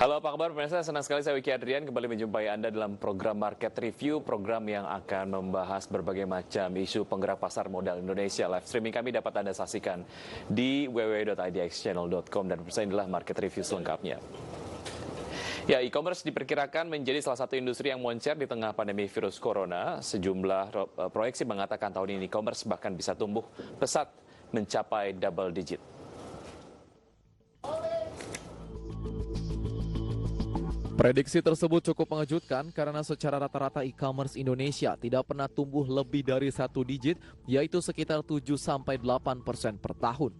Halo, apa kabar pemirsa? Senang sekali saya Wiki Adrian kembali menjumpai Anda dalam program Market Review, program yang akan membahas berbagai macam isu penggerak pasar modal Indonesia. Live streaming kami dapat Anda saksikan di www.idxchannel.com dan pemirsa inilah Market Review selengkapnya. Ya, e-commerce diperkirakan menjadi salah satu industri yang moncer di tengah pandemi virus corona. Sejumlah proyeksi mengatakan tahun ini e-commerce bahkan bisa tumbuh pesat mencapai double digit. Prediksi tersebut cukup mengejutkan karena secara rata-rata e-commerce Indonesia tidak pernah tumbuh lebih dari 1 digit, yaitu sekitar 7-8% per tahun.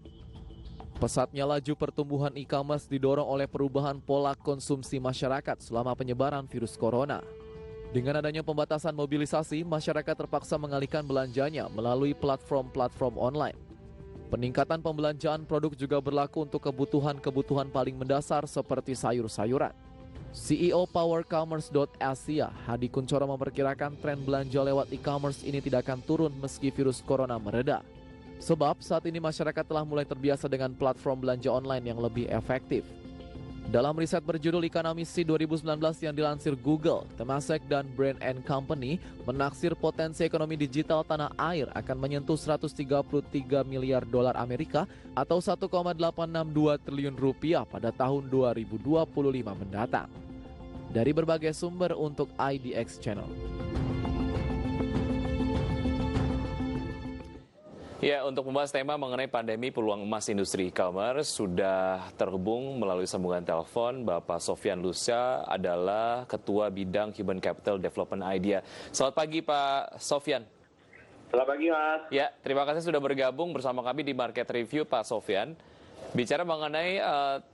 Pesatnya laju pertumbuhan e-commerce didorong oleh perubahan pola konsumsi masyarakat selama penyebaran virus corona. Dengan adanya pembatasan mobilisasi, masyarakat terpaksa mengalihkan belanjanya melalui platform-platform online. Peningkatan pembelanjaan produk juga berlaku untuk kebutuhan-kebutuhan paling mendasar seperti sayur-sayuran. CEO PowerCommerce.Asia, Hadi Kuncoro memperkirakan tren belanja lewat e-commerce ini tidak akan turun meski virus corona mereda. Sebab saat ini masyarakat telah mulai terbiasa dengan platform belanja online yang lebih efektif. Dalam riset berjudul Economist 2019 yang dilansir Google, Temasek dan Brand & Company menaksir potensi ekonomi digital tanah air akan menyentuh 133 miliar dolar Amerika atau 1,862 triliun rupiah pada tahun 2025 mendatang. Dari berbagai sumber untuk IDX Channel. Ya, untuk membahas tema mengenai pandemi peluang emas industri e-commerce sudah terhubung melalui sambungan telepon Bapak Sofyan Lusa adalah Ketua Bidang Human Capital Development Idea. Selamat pagi Pak Sofyan. Selamat pagi Mas. Ya, terima kasih sudah bergabung bersama kami di Market Review Pak Sofyan. Bicara mengenai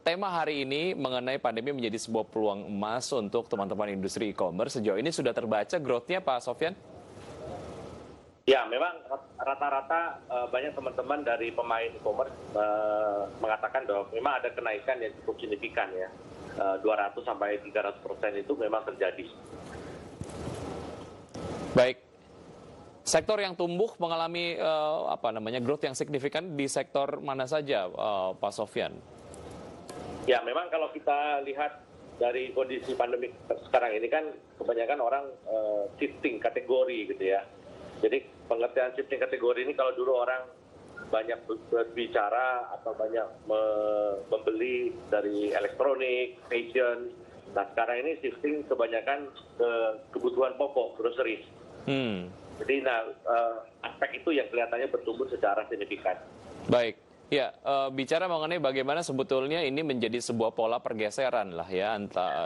tema hari ini mengenai pandemi menjadi sebuah peluang emas untuk teman-teman industri e-commerce. Sejauh ini sudah terbaca growth-nya Pak Sofyan? Ya, memang rata-rata banyak teman-teman dari pemain e-commerce mengatakan bahwa memang ada kenaikan yang cukup signifikan ya. 200 sampai 300% itu memang terjadi. Baik. Sektor yang tumbuh mengalami growth yang signifikan di sektor mana saja Pak Sofyan? Ya, memang kalau kita lihat dari kondisi pandemi sekarang ini kan kebanyakan orang shifting kategori gitu ya. Jadi pengertian shifting kategori ini kalau dulu orang banyak berbicara atau banyak membeli dari elektronik, fashion. Nah sekarang ini shifting kebanyakan ke kebutuhan pokok, groceries. Jadi aspek itu yang kelihatannya bertumbuh secara signifikan. Baik. Ya, bicara mengenai bagaimana sebetulnya ini menjadi sebuah pola pergeseran lah ya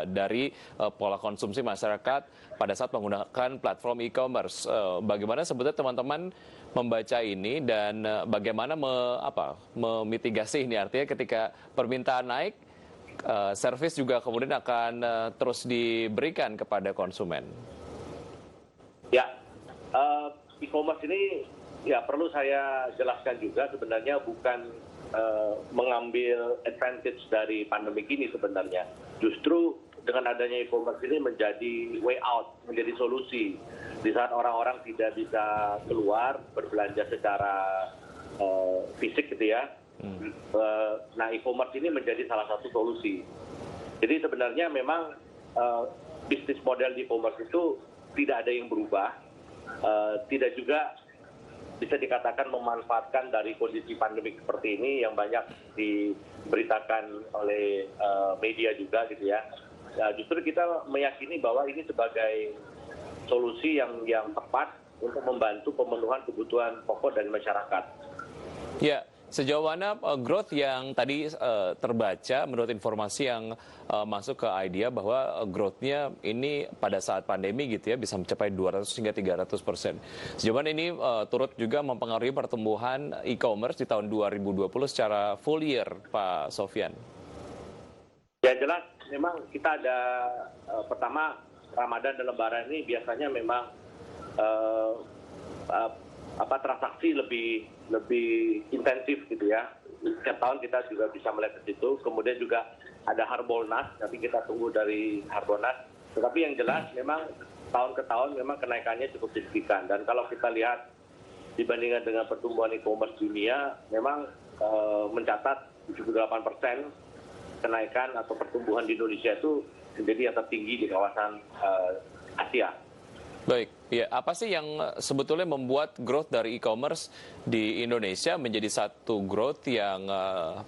dari pola konsumsi masyarakat pada saat menggunakan platform e-commerce. Bagaimana sebetulnya teman-teman membaca ini dan bagaimana memitigasi ini, artinya ketika permintaan naik, servis juga kemudian akan terus diberikan kepada konsumen. Ya, e-commerce ini ya perlu saya jelaskan juga sebenarnya bukan mengambil advantage dari pandemi ini sebenarnya. Justru dengan adanya e-commerce ini menjadi way out, menjadi solusi. Di saat orang-orang tidak bisa keluar berbelanja secara fisik gitu ya. Nah e-commerce ini menjadi salah satu solusi. Jadi sebenarnya memang bisnis model di e-commerce itu tidak ada yang berubah, tidak juga bisa dikatakan memanfaatkan dari kondisi pandemik seperti ini yang banyak diberitakan oleh media juga gitu ya. Justru kita meyakini bahwa ini sebagai solusi yang tepat untuk membantu pemenuhan kebutuhan pokok dari masyarakat. Ya, sejauh mana growth yang tadi terbaca menurut informasi yang masuk ke Idea bahwa growth-nya ini pada saat pandemi gitu ya bisa mencapai 200 hingga 300%. Sejauh mana ini turut juga mempengaruhi pertumbuhan e-commerce di tahun 2020 secara full year, Pak Sofyan? Ya jelas, memang kita ada pertama Ramadan dan Lebaran ini biasanya memang transaksi lebih intensif gitu ya. Setiap tahun kita juga bisa melihat di situ. Kemudian juga ada Harbolnas, nanti kita tunggu dari Harbolnas. Tetapi yang jelas memang tahun ke tahun memang kenaikannya cukup signifikan. Dan kalau kita lihat dibandingkan dengan pertumbuhan e-commerce dunia, memang mencatat 78% kenaikan atau pertumbuhan di Indonesia itu menjadi yang tertinggi di kawasan Asia. Baik, ya apa sih yang sebetulnya membuat growth dari e-commerce di Indonesia menjadi satu growth yang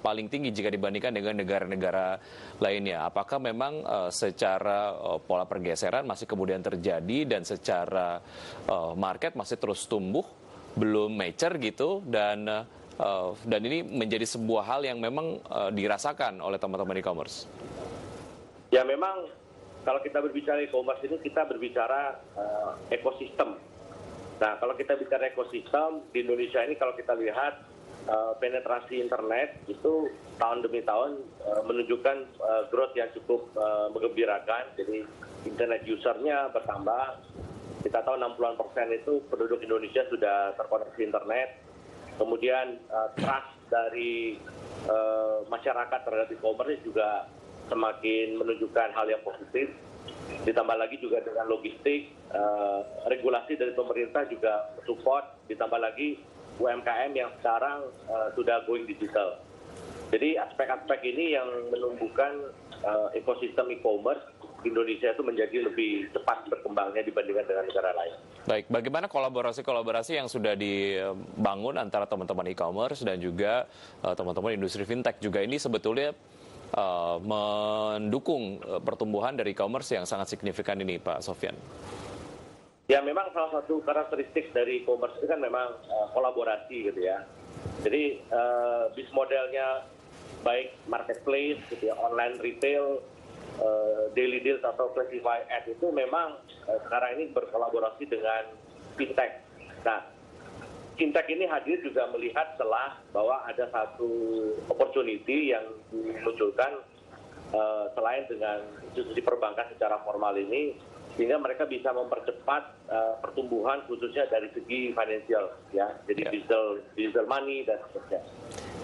paling tinggi jika dibandingkan dengan negara-negara lainnya? Apakah memang secara pola pergeseran masih kemudian terjadi dan secara market masih terus tumbuh, belum mature gitu, dan ini menjadi sebuah hal yang memang dirasakan oleh teman-teman e-commerce? Ya memang kalau kita berbicara e-commerce ini kita berbicara ekosistem. Nah kalau kita bicara ekosistem di Indonesia ini kalau kita lihat penetrasi internet itu tahun demi tahun menunjukkan growth yang cukup menggembirakan. Jadi internet usernya bertambah. Kita tahu 60% itu penduduk Indonesia sudah terkoneksi internet. Kemudian trust dari masyarakat terhadap e-commerce juga semakin menunjukkan hal yang positif. Ditambah lagi juga dengan logistik, regulasi dari pemerintah juga support. Ditambah lagi UMKM yang sekarang sudah going digital. Jadi aspek-aspek ini yang menumbuhkan ekosistem e-commerce Indonesia itu menjadi lebih cepat berkembangnya dibandingkan dengan negara lain. Baik, bagaimana kolaborasi-kolaborasi yang sudah dibangun antara teman-teman e-commerce dan juga teman-teman industri fintech juga ini sebetulnya mendukung pertumbuhan dari e-commerce yang sangat signifikan ini, Pak Sofyan? Ya memang salah satu karakteristik dari e-commerce itu kan memang kolaborasi gitu ya. Jadi bis modelnya baik marketplace gitu ya, online retail, daily deals atau classified ad itu memang sekarang ini berkolaborasi dengan fintech. Nah, fintech ini hadir juga melihat celah bahwa ada satu opportunity yang dimunculkan selain dengan institusi perbankan secara formal ini, sehingga mereka bisa mempercepat pertumbuhan khususnya dari segi financial, ya, jadi digital money dan seterusnya.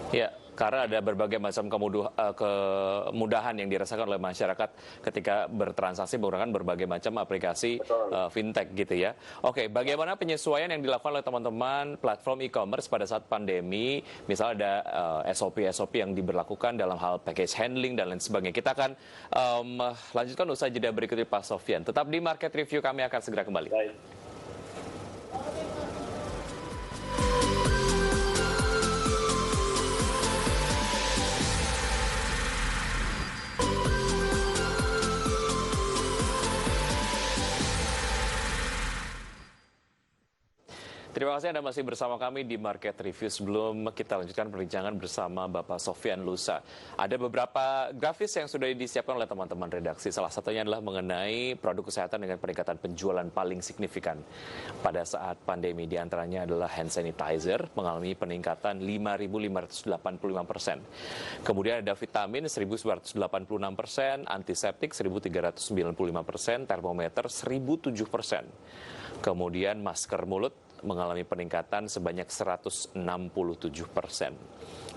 Ya, karena ada berbagai macam kemudahan yang dirasakan oleh masyarakat ketika bertransaksi menggunakan berbagai macam aplikasi fintech gitu ya. Oke, bagaimana penyesuaian yang dilakukan oleh teman-teman platform e-commerce pada saat pandemi? Misalnya ada SOP-SOP yang diberlakukan dalam hal package handling dan lain sebagainya. Kita akan lanjutkan usai jeda berikut ini Pak Sofyan. Tetap di Market Review, kami akan segera kembali. Baik. Terima kasih Anda masih bersama kami di Market Review. Sebelum kita lanjutkan perbincangan bersama Bapak Sofyan Lusa, ada beberapa grafis yang sudah disiapkan oleh teman-teman redaksi. Salah satunya adalah mengenai produk kesehatan dengan peningkatan penjualan paling signifikan pada saat pandemi. Di antaranya adalah hand sanitizer mengalami peningkatan 5.585%. Kemudian ada vitamin 1.986%, antiseptik 1.395%, termometer 1.007%. Kemudian masker mulut mengalami peningkatan sebanyak 167%.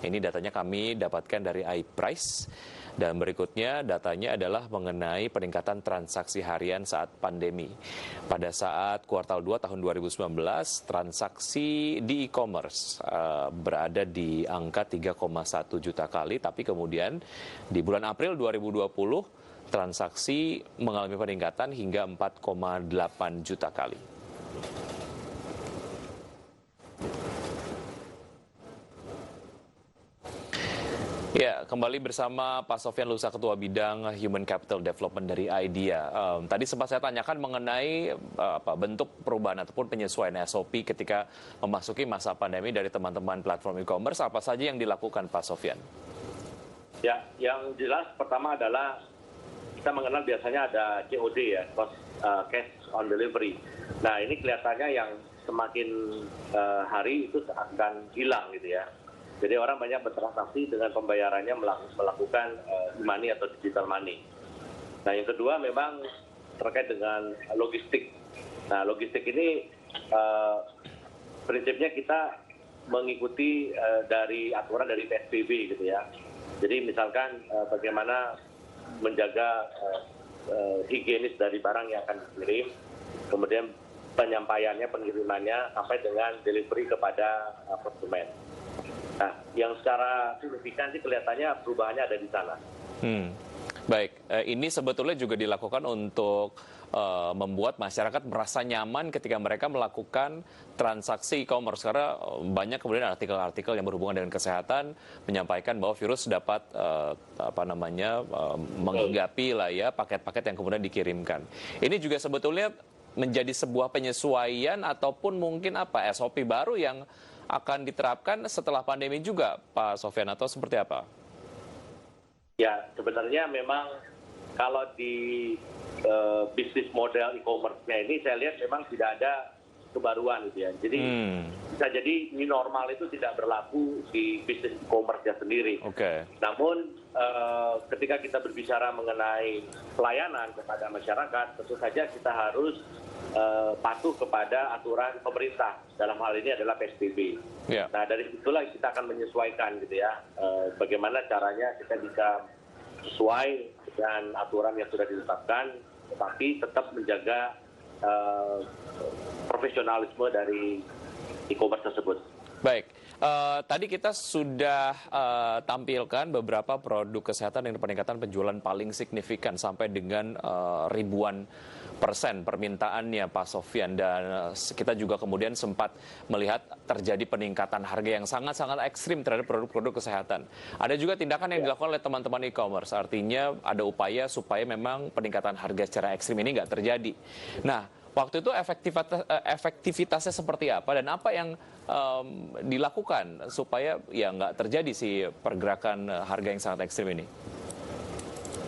Ini datanya kami dapatkan dari iPrice. Dan berikutnya datanya adalah mengenai peningkatan transaksi harian saat pandemi. Pada saat kuartal 2 tahun 2019, transaksi di e-commerce berada di angka 3,1 juta kali, tapi kemudian di bulan April 2020, transaksi mengalami peningkatan hingga 4,8 juta kali. Ya, kembali bersama Pak Sofyan Lusa, Ketua Bidang Human Capital Development dari IDEA. Tadi sempat saya tanyakan mengenai bentuk perubahan ataupun penyesuaian SOP ketika memasuki masa pandemi dari teman-teman platform e-commerce. Apa saja yang dilakukan, Pak Sofyan? Ya, yang jelas pertama adalah kita mengenal biasanya ada COD ya, cash on delivery. Nah, ini kelihatannya yang semakin hari itu akan hilang gitu ya. Jadi orang banyak bertransaksi dengan pembayarannya melakukan e-money atau digital money. Nah, yang kedua memang terkait dengan logistik. Nah, logistik ini prinsipnya kita mengikuti dari aturan dari PSBB gitu ya. Jadi misalkan bagaimana menjaga higienis dari barang yang akan dikirim, kemudian penyampaiannya, pengirimannya sampai dengan delivery kepada konsumen. Nah, yang secara signifikan sih kelihatannya perubahannya ada di sana. Hmm. Baik, ini sebetulnya juga dilakukan untuk membuat masyarakat merasa nyaman ketika mereka melakukan transaksi e-commerce karena banyak kemudian artikel-artikel yang berhubungan dengan kesehatan menyampaikan bahwa virus dapat menghinggapi lah ya paket-paket yang kemudian dikirimkan. Ini juga sebetulnya menjadi sebuah penyesuaian ataupun mungkin SOP baru yang akan diterapkan setelah pandemi juga, Pak Sofyan, atau seperti apa? Ya, sebenarnya memang kalau di bisnis model e-commerce-nya ini saya lihat memang tidak ada kebaruan gitu ya. Jadi bisa jadi new normal itu tidak berlaku di bisnis e-commerce-nya sendiri. Oke. Namun ketika kita berbicara mengenai pelayanan kepada masyarakat, tentu saja kita harus patuh kepada aturan pemerintah. Dalam hal ini adalah PSBB. Yeah. Nah, dari situlah kita akan menyesuaikan gitu ya, bagaimana caranya kita bisa sesuai dengan aturan yang sudah ditetapkan, tetapi tetap menjaga profesionalisme dari e-commerce tersebut. Baik, tadi kita sudah tampilkan beberapa produk kesehatan dengan peningkatan penjualan paling signifikan sampai dengan ribuan persen permintaannya, Pak Sofyan, dan kita juga kemudian sempat melihat terjadi peningkatan harga yang sangat-sangat ekstrim terhadap produk-produk kesehatan. Ada juga tindakan yang dilakukan oleh teman-teman e-commerce, artinya ada upaya supaya memang peningkatan harga secara ekstrim ini nggak terjadi. Nah, waktu itu efektivitasnya seperti apa dan apa yang dilakukan supaya ya nggak terjadi si pergerakan harga yang sangat ekstrim ini?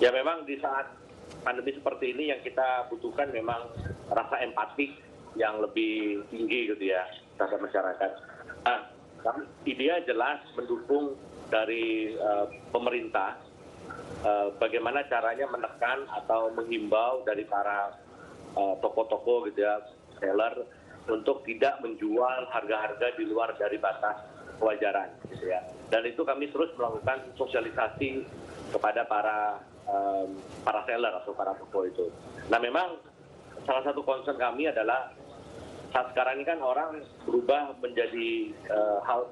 Ya memang di saat pandemi seperti ini yang kita butuhkan memang rasa empati yang lebih tinggi gitu ya terhadap masyarakat. Nah, idea jelas mendukung dari pemerintah bagaimana caranya menekan atau menghimbau dari para toko-toko gitu ya, seller untuk tidak menjual harga-harga di luar dari batas kewajaran gitu ya. Dan itu kami terus melakukan sosialisasi kepada para seller atau para toko itu. Nah, memang salah satu concern kami adalah saat sekarang ini kan orang berubah menjadi hal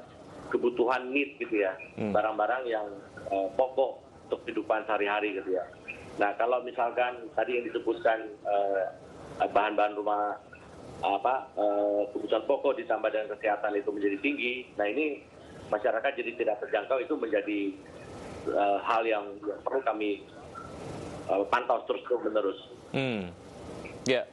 kebutuhan need gitu ya, barang-barang yang pokok untuk kehidupan sehari-hari gitu ya. Nah, kalau misalkan tadi yang disebutkan bahan-bahan rumah kebutuhan pokok ditambah dengan kesehatan itu menjadi tinggi, nah ini masyarakat jadi tidak terjangkau, itu menjadi hal yang perlu kami pantau terus-menerus. Ya,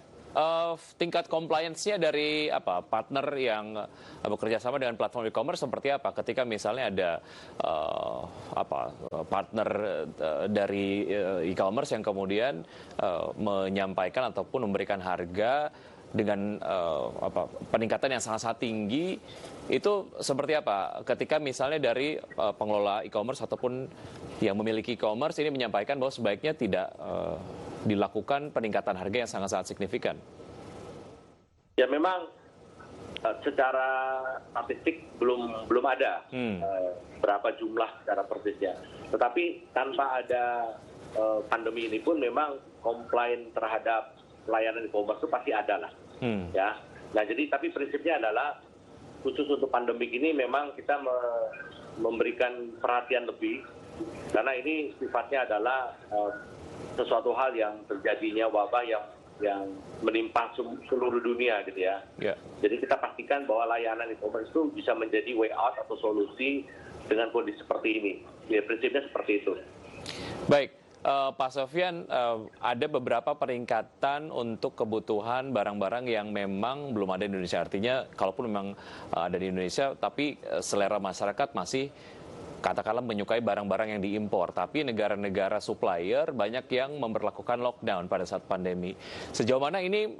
tingkat compliance-nya dari partner yang bekerja sama dengan platform e-commerce seperti apa? Ketika misalnya ada partner dari e-commerce yang kemudian menyampaikan ataupun memberikan harga dengan peningkatan yang sangat-sangat tinggi, itu seperti apa? Ketika misalnya dari pengelola e-commerce ataupun yang memiliki e-commerce ini menyampaikan bahwa sebaiknya tidak dilakukan peningkatan harga yang sangat-sangat signifikan. Ya memang secara statistik belum ada berapa jumlah secara persisnya. Tetapi tanpa ada pandemi ini pun memang komplain terhadap pelayanan e-commerce itu pasti ada lah. Ya. Nah, jadi tapi prinsipnya adalah khusus untuk pandemik ini memang kita memberikan perhatian lebih karena ini sifatnya adalah sesuatu hal yang terjadinya wabah yang menimpa seluruh dunia gitu ya. Yeah. Jadi kita pastikan bahwa layanan e-commerce itu bisa menjadi way out atau solusi dengan kondisi seperti ini. Ya, prinsipnya seperti itu. Baik. Pak Sofyan, ada beberapa peningkatan untuk kebutuhan barang-barang yang memang belum ada di Indonesia. Artinya, kalaupun memang ada di Indonesia, tapi selera masyarakat masih katakanlah menyukai barang-barang yang diimpor. Tapi negara-negara supplier banyak yang memberlakukan lockdown pada saat pandemi. Sejauh mana ini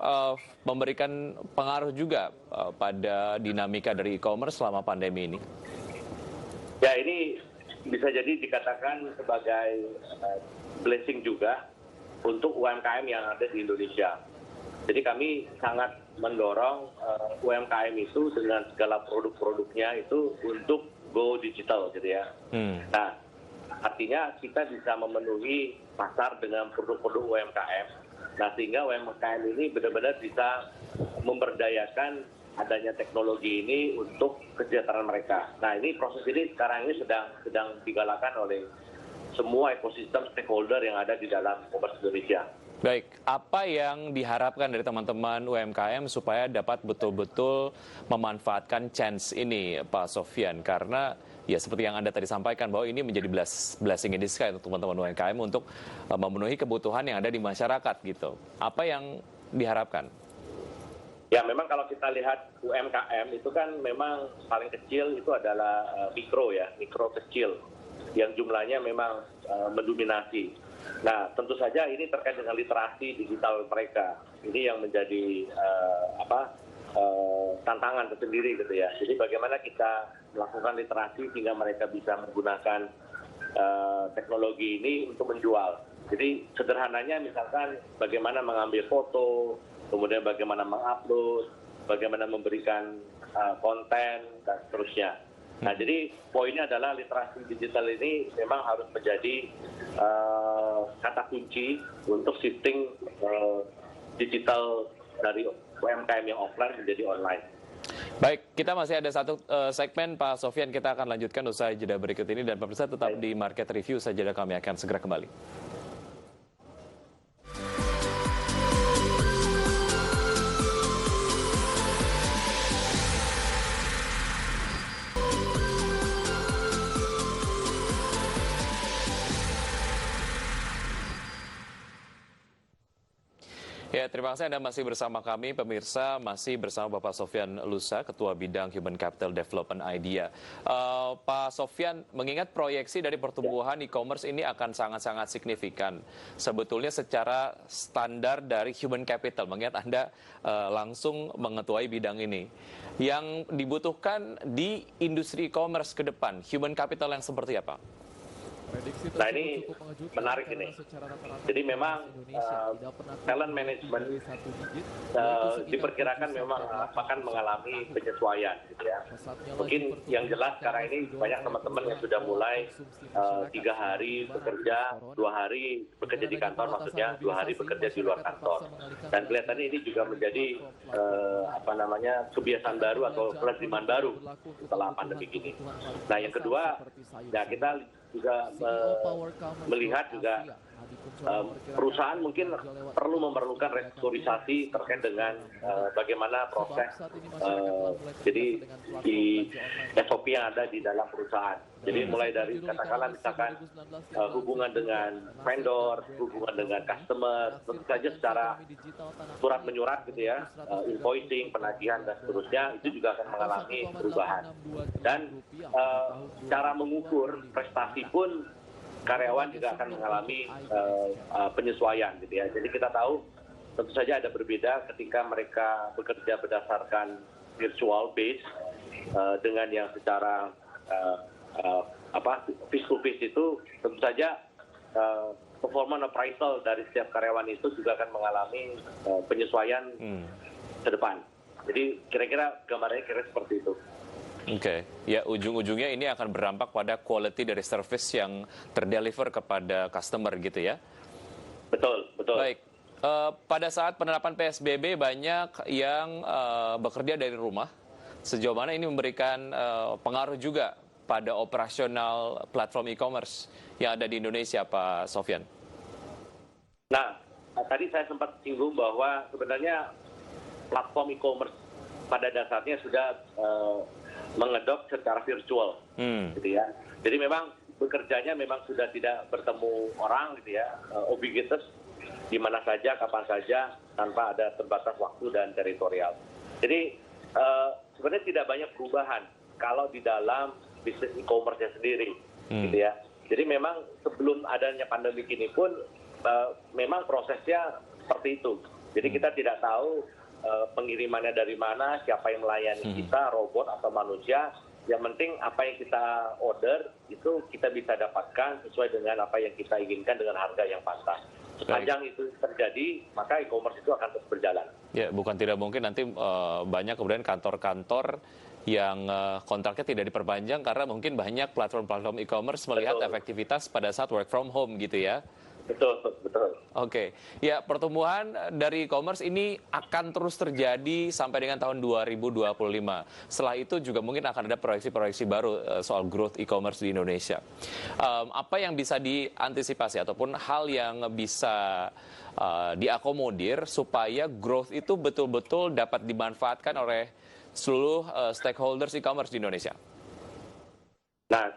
memberikan pengaruh juga pada dinamika dari e-commerce selama pandemi ini? Ya, ini bisa jadi dikatakan sebagai blessing juga untuk UMKM yang ada di Indonesia. Jadi kami sangat mendorong UMKM itu dengan segala produk-produknya itu untuk go digital gitu ya. Nah, artinya kita bisa memenuhi pasar dengan produk-produk UMKM. Nah, sehingga UMKM ini benar-benar bisa memberdayakan adanya teknologi ini untuk kesejahteraan mereka. Nah, ini proses ini sekarang ini sedang digalakan oleh semua ekosistem stakeholder yang ada di dalam e-commerce Indonesia. Baik, apa yang diharapkan dari teman-teman UMKM supaya dapat betul-betul memanfaatkan chance ini, Pak Sofyan? Karena ya seperti yang Anda tadi sampaikan bahwa ini menjadi blessing in disguise untuk teman-teman UMKM untuk memenuhi kebutuhan yang ada di masyarakat gitu. Apa yang diharapkan? Ya memang kalau kita lihat UMKM itu kan memang paling kecil itu adalah mikro kecil yang jumlahnya memang mendominasi. Nah tentu saja ini terkait dengan literasi digital mereka. Ini yang menjadi tantangan tersendiri gitu ya. Jadi bagaimana kita melakukan literasi sehingga mereka bisa menggunakan teknologi ini untuk menjual. Jadi sederhananya misalkan bagaimana mengambil foto, kemudian bagaimana mengupload, bagaimana memberikan konten, dan seterusnya. Nah, jadi poinnya adalah literasi digital ini memang harus menjadi kata kunci untuk shifting digital dari UMKM yang offline menjadi online. Baik, kita masih ada satu segmen Pak Sofyan, kita akan lanjutkan usai jeda berikut ini, dan pemirsa tetap di Market Review saja, kami akan segera kembali. Ya, terima kasih Anda masih bersama kami, pemirsa, masih bersama Bapak Sofyan Lusa, Ketua Bidang Human Capital Development IDEA. Pak Sofyan, mengingat proyeksi dari pertumbuhan e-commerce ini akan sangat-sangat signifikan. Sebetulnya secara standar dari human capital, mengingat Anda langsung mengetuai bidang ini. Yang dibutuhkan di industri e-commerce ke depan, human capital yang seperti apa? Nah ini menarik ini. Jadi memang talent management diperkirakan memang akan mengalami penyesuaian, gitu ya. Mungkin yang jelas sekarang ini banyak teman-teman yang sudah mulai 3 hari bekerja, 2 hari bekerja di kantor, maksudnya 2 hari bekerja di luar kantor. Dan kelihatannya ini juga menjadi kebiasaan baru atau kelaziman baru setelah pandemi ini. Nah yang kedua, ya kita juga melihat juga perusahaan mungkin perlu memerlukan restrukturisasi terkait dengan bagaimana proses jadi di SOP yang ada di dalam perusahaan. Jadi mulai dari katakanlah misalkan hubungan dengan vendor, hubungan dengan customer, tentu saja secara surat menyurat gitu ya, invoicing, penagihan dan seterusnya itu juga akan mengalami perubahan. Dan cara mengukur prestasi pun karyawan juga akan mengalami penyesuaian gitu ya. Jadi kita tahu tentu saja ada berbeda ketika mereka bekerja berdasarkan virtual base dengan yang secara face to face itu tentu saja performance appraisal dari setiap karyawan itu juga akan mengalami penyesuaian ke depan. Jadi kira-kira gambarnya seperti itu. Oke, ya ujung-ujungnya ini akan berdampak pada quality dari service yang terdeliver kepada customer gitu ya? Betul, betul. Baik, pada saat penerapan PSBB banyak yang bekerja dari rumah. Sejauh mana ini memberikan pengaruh juga pada operasional platform e-commerce yang ada di Indonesia, Pak Sofyan? Nah, tadi saya sempat singgung bahwa sebenarnya platform e-commerce pada dasarnya sudah mengedok secara virtual, gitu ya. Jadi memang bekerjanya memang sudah tidak bertemu orang, gitu ya, ubiquitous di mana saja, kapan saja, tanpa ada terbatas waktu dan teritorial. Jadi sebenarnya tidak banyak perubahan kalau di dalam bisnis e-commerce-nya sendiri, gitu ya. Jadi memang sebelum adanya pandemi ini pun memang prosesnya seperti itu. Jadi kita tidak tahu pengirimannya dari mana, siapa yang melayani kita, robot atau manusia. Yang penting apa yang kita order itu kita bisa dapatkan sesuai dengan apa yang kita inginkan dengan harga yang pantas. Sepanjang itu terjadi, maka e-commerce itu akan terus berjalan. Ya, bukan tidak mungkin nanti banyak kemudian kantor-kantor yang kontraknya tidak diperpanjang karena mungkin banyak platform-platform e-commerce melihat efektivitas pada saat work from home gitu ya. Betul, betul. Oke, ya pertumbuhan dari e-commerce ini akan terus terjadi sampai dengan tahun 2025. Setelah itu juga mungkin akan ada proyeksi-proyeksi baru soal growth e-commerce di Indonesia. Apa yang bisa diantisipasi ataupun hal yang bisa diakomodir supaya growth itu betul-betul dapat dimanfaatkan oleh seluruh stakeholders e-commerce di Indonesia? Nah,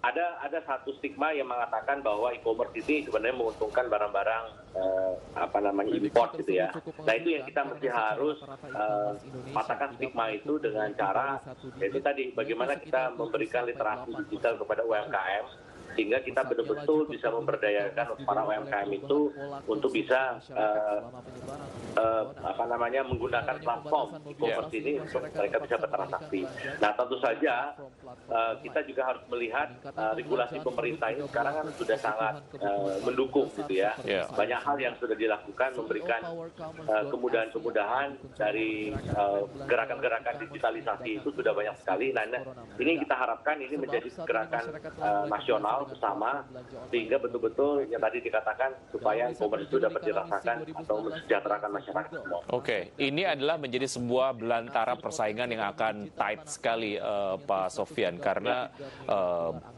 ada satu stigma yang mengatakan bahwa e-commerce ini sebenarnya menguntungkan barang-barang import gitu ya. Nah, itu yang kita mesti harus patahkan stigma itu dengan cara yaitu tadi bagaimana kita memberikan literasi digital kepada UMKM sehingga kita betul-betul bisa memberdayakan para UMKM itu untuk bisa menggunakan platform e-commerce ini untuk mereka bisa bertransaksi. Nah, tentu saja kita juga harus melihat regulasi pemerintah ini sekarang kan sudah sangat mendukung gitu ya. Banyak hal yang sudah dilakukan memberikan kemudahan-kemudahan dari gerakan-gerakan digitalisasi itu sudah banyak sekali. Nah, ini kita harapkan ini menjadi gerakan nasional bersama sehingga betul-betul yang tadi dikatakan supaya e-commerce itu dapat dirasakan atau mensejahterakan masyarakat semua. Oke, ini adalah menjadi sebuah belantara persaingan yang akan tight sekali Pak Sofyan karena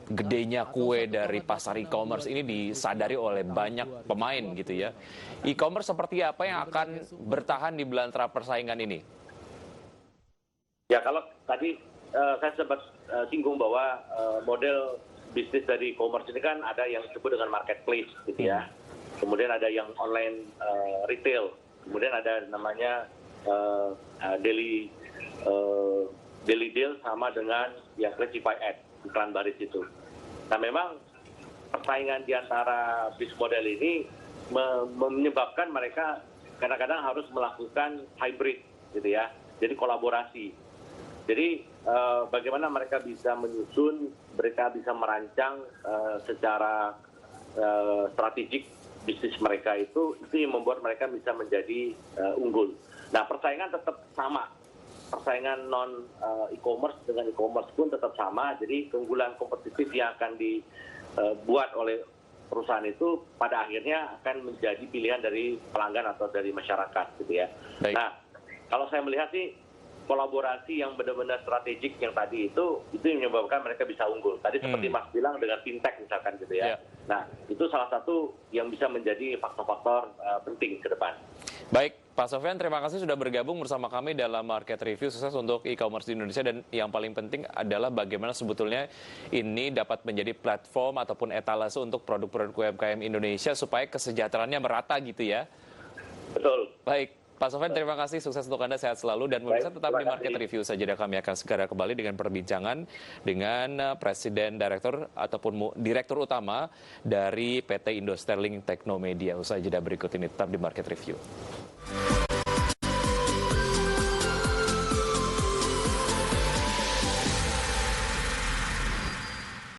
gedenya kue dari pasar e-commerce ini disadari oleh banyak pemain gitu ya. E-commerce seperti apa yang akan bertahan di belantara persaingan ini? Ya, kalau tadi saya sempat singgung bahwa model bisnis dari e-commerce ini kan ada yang disebut dengan marketplace gitu ya. Kemudian ada yang online retail. Kemudian ada namanya daily deal sama dengan yang classified ad, iklan baris itu. Nah, memang persaingan di antara bisnis model ini menyebabkan mereka kadang-kadang harus melakukan hybrid gitu ya. Jadi kolaborasi. Jadi bagaimana mereka bisa menyusun, mereka bisa merancang secara strategik bisnis mereka itu yang membuat mereka bisa menjadi unggul. Nah, persaingan tetap sama. Persaingan non e-commerce dengan e-commerce pun tetap sama. Jadi keunggulan kompetitif yang akan dibuat oleh perusahaan itu pada akhirnya akan menjadi pilihan dari pelanggan atau dari masyarakat gitu ya. Baik. Nah, kalau saya melihat sih kolaborasi yang benar-benar strategik yang tadi itu yang menyebabkan mereka bisa unggul. Tadi seperti Mas bilang dengan fintech misalkan gitu ya. Nah, itu salah satu yang bisa menjadi faktor-faktor penting ke depan. Baik, Pak Sofyan, terima kasih sudah bergabung bersama kami dalam Market Review. Sukses untuk e-commerce di Indonesia dan yang paling penting adalah bagaimana sebetulnya ini dapat menjadi platform ataupun etalase untuk produk-produk UMKM Indonesia supaya kesejahteraannya merata gitu ya. Betul. Baik. Pak Sofyan, terima kasih. Sukses untuk Anda, sehat selalu. Dan pemirsa tetap di Market Review saja. Kami akan segera kembali dengan perbincangan dengan Presiden Direktur ataupun Direktur Utama dari PT Indo Sterling Teknomedia. Usai jeda berikut ini, tetap di Market Review.